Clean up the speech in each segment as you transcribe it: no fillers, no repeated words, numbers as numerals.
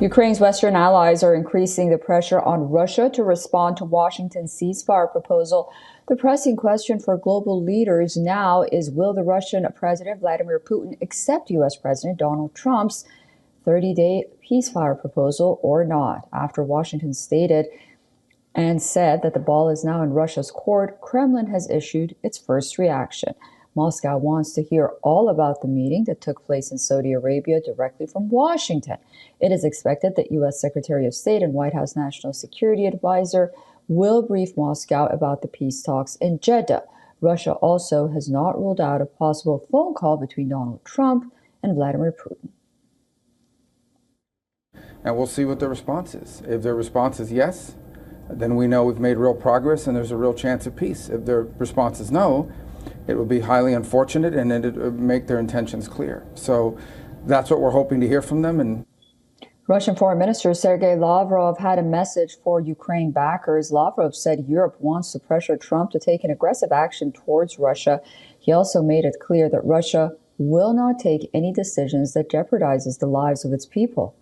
Ukraine's Western allies are increasing the pressure on Russia to respond to Washington's ceasefire proposal. The pressing question for global leaders now is, will the Russian President Vladimir Putin accept U.S. President Donald Trump's 30-day ceasefire proposal or not? After Washington stated and said that the ball is now in Russia's court, Kremlin has issued its first reaction. Moscow wants to hear all about the meeting that took place in Saudi Arabia directly from Washington. It is expected that U.S. Secretary of State and White House National Security Advisor will brief Moscow about the peace talks in Jeddah. Russia also has not ruled out a possible phone call between Donald Trump and Vladimir Putin. And we'll see what the response is. If their response is yes, then we know we've made real progress and there's a real chance of peace. If their response is no, it would be highly unfortunate and it would make their intentions clear. So that's what we're hoping to hear from them. And Russian Foreign Minister Sergei Lavrov had a message for Ukraine backers. Lavrov said Europe wants to pressure Trump to take an aggressive action towards Russia. He also made it clear that Russia will not take any decisions that jeopardizes the lives of its people.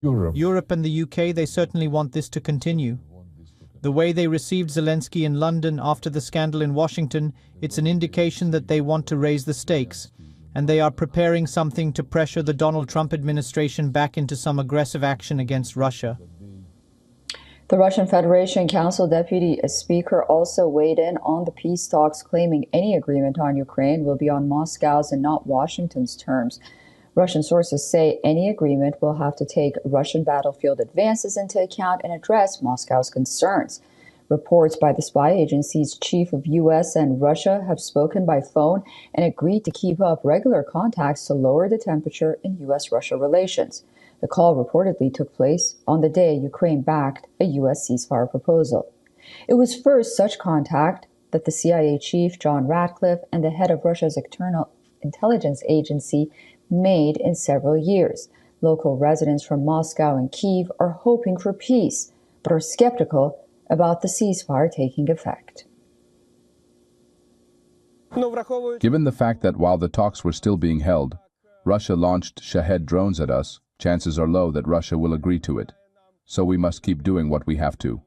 Europe and the UK, they certainly want this to continue. The way they received Zelensky in London after the scandal in Washington, it's an indication that they want to raise the stakes, and they are preparing something to pressure the Donald Trump administration back into some aggressive action against Russia. The Russian Federation Council Deputy Speaker also weighed in on the peace talks, claiming any agreement on Ukraine will be on Moscow's and not Washington's terms. Russian sources say any agreement will have to take Russian battlefield advances into account and address Moscow's concerns. Reports by the spy agency's chief of U.S. and Russia have spoken by phone and agreed to keep up regular contacts to lower the temperature in U.S.-Russia relations. The call reportedly took place on the day Ukraine backed a U.S. ceasefire proposal. It was first such contact that the CIA chief, John Ratcliffe, and the head of Russia's external intelligence agency made in several years. Local residents from Moscow and Kyiv are hoping for peace, but are skeptical about the ceasefire taking effect. Given the fact that while the talks were still being held, Russia launched Shahed drones at us, chances are low that Russia will agree to it. So we must keep doing what we have to.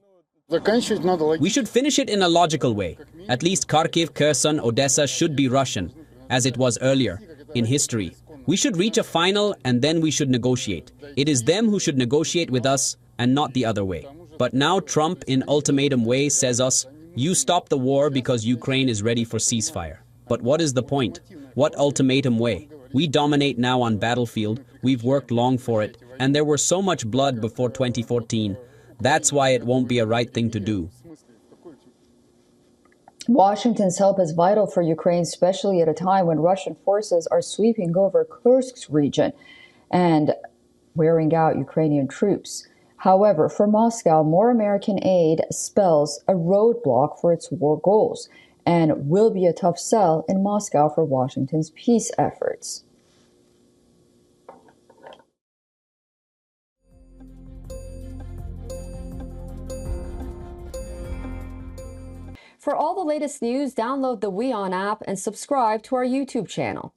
We should finish it in a logical way. At least Kharkiv, Kherson, Odessa should be Russian, as it was earlier in history. We should reach a final and then we should negotiate. It is them who should negotiate with us and not the other way. But now Trump, in ultimatum way, says us, you stop the war because Ukraine is ready for ceasefire. But what is the point? What ultimatum way? We dominate now on battlefield, we've worked long for it, and there were so much blood before 2014. That's why it won't be a right thing to do. Washington's help is vital for Ukraine, especially at a time when Russian forces are sweeping over Kursk's region and wearing out Ukrainian troops. However, for Moscow, more American aid spells a roadblock for its war goals and will be a tough sell in Moscow for Washington's peace efforts. For all the latest news, download the WION app and subscribe to our YouTube channel.